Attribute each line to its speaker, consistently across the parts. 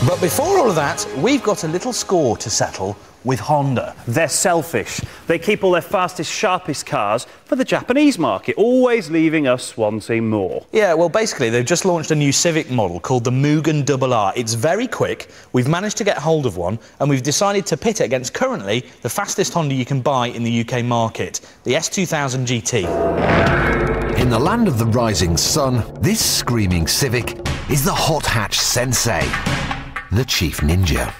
Speaker 1: But before all of that, we've got a little score to settle with Honda.
Speaker 2: They're selfish. They keep all their fastest, sharpest cars for the Japanese market, always leaving us wanting more.
Speaker 1: Yeah, well, basically, they've just launched a new Civic model called the Mugen RR. It's very quick. We've managed to get hold of one, and we've decided to pit it against currently the fastest Honda you can buy in the UK market, the S2000 GT.
Speaker 3: In the land of the rising sun, this screaming Civic is the hot hatch sensei, the chief ninja.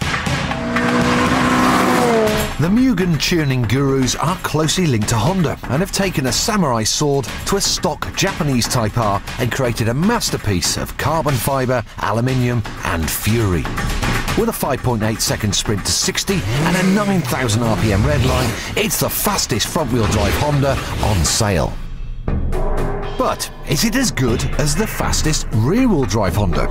Speaker 3: The Mugen tuning gurus are closely linked to Honda and have taken a samurai sword to a stock Japanese Type R and created a masterpiece of carbon fibre, aluminium and fury. With a 5.8 second sprint to 60 and a 9,000 RPM redline, it's the fastest front-wheel drive Honda on sale. But is it as good as the fastest rear-wheel drive Honda?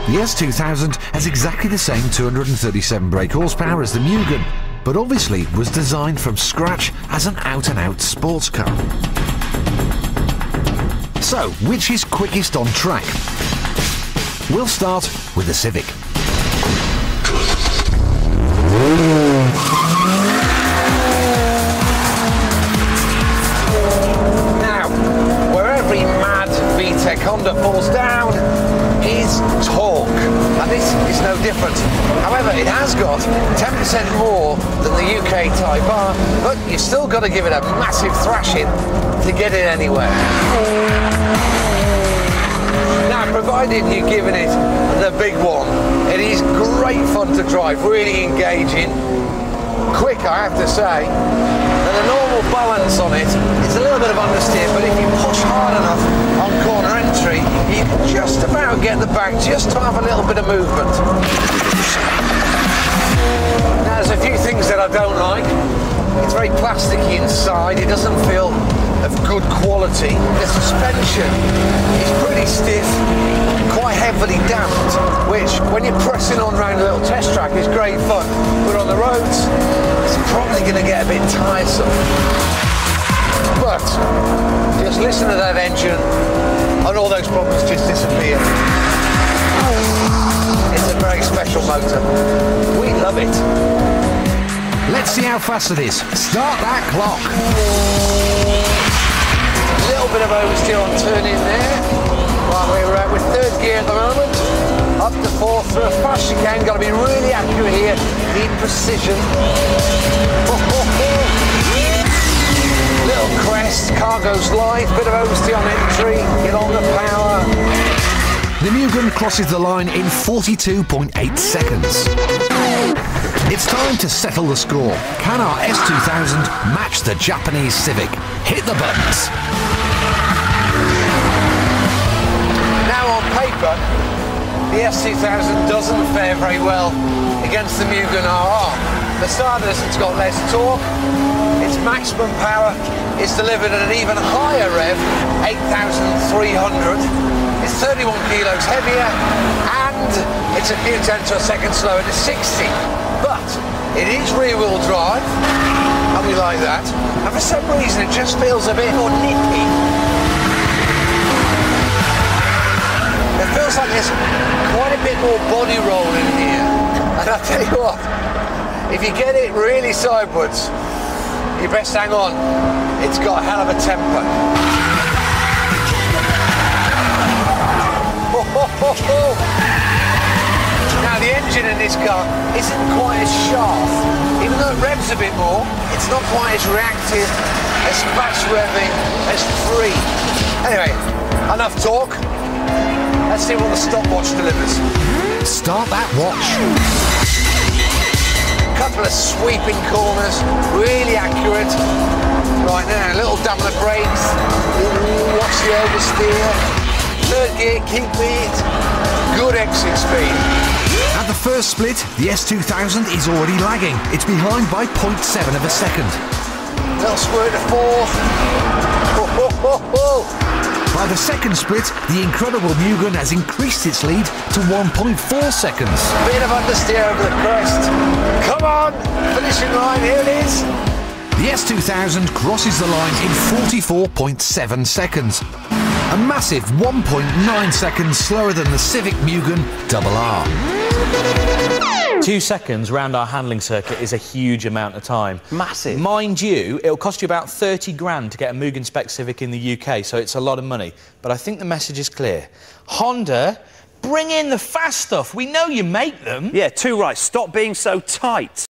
Speaker 3: The S2000 has exactly the same 237 brake horsepower as the Mugen, but obviously was designed from scratch as an out-and-out sports car. So, which is quickest on track? We'll start with the Civic.
Speaker 4: Now, where every mad VTEC Honda falls down is torque, and this is no different. However, it has got 10% more than the UK Type R, but you've still got to give it a massive thrashing to get it anywhere. Now, provided you're giving it the big one, it is great fun to drive, really engaging, quick I have to say, and the normal balance on it is a little bit of understeer, but if you push hard enough on corner entry, you can just about get the back just to have a little bit of movement. Now, there's a few things that I don't like. It's very plasticky inside, it doesn't feel of good quality. The suspension is pretty stiff, quite heavily damped, which when you're pressing on around a little test track is great fun, but on the roads it's probably going to get a bit tiresome. But just listen to that engine and all those problems just disappear. It's a very special motor. We love it.
Speaker 3: Let's see how fast it is. Start that clock.
Speaker 4: A little bit of oversteer on turning there. While we're with third gear at the moment. Up to fourth, through as fast as you can. Got to be really accurate here. Need precision. Little crest, car goes light. Bit of oversteer on entry. Get on the power.
Speaker 3: The Mugen crosses the line in 42.8 seconds. It's time to settle the score. Can our S2000 match the Japanese Civic? Hit the buttons.
Speaker 4: Now on paper, the S2000 doesn't fare very well against the Mugen RR. For starters, it's got less torque, its maximum power is delivered at an even higher rev, 8,300. It's 31 kilos heavier, and it's a few tenths of a second slower to 60. But it is rear-wheel drive, and we like that. And for some reason, it just feels a bit more nippy. It feels like there's quite a bit more body roll in here. And I'll tell you what, if you get it really sideways, you best hang on. It's got a hell of a temper. Now the engine in this car isn't quite as sharp. Even though it revs a bit more, it's not quite as reactive, as fast revving, as free. Anyway, enough talk. Let's see what the stopwatch delivers.
Speaker 3: Start that watch.
Speaker 4: Couple of sweeping corners, really accurate. Right now, a little damp on the brakes. Watch the oversteer. Third gear, keep it. Good exit speed.
Speaker 3: At the first split, the S2000 is already lagging. It's behind by 0.7 of a second.
Speaker 4: Little squirt to fourth.
Speaker 3: By the second split, the incredible Mugen has increased its lead to 1.4 seconds.
Speaker 4: Bit of understeer over the crest. Come on, finishing line, here it is.
Speaker 3: The S2000 crosses the line in 44.7 seconds. A massive 1.9 seconds slower than the Civic Mugen RR.
Speaker 1: 2 seconds round our handling circuit is a huge amount of time.
Speaker 2: Massive.
Speaker 1: Mind you, it'll cost you about 30 grand to get a Mugen Spec Civic in the UK, so it's a lot of money. But I think the message is clear. Honda, bring in the fast stuff. We know you make them.
Speaker 2: Yeah, too right. Stop being so tight.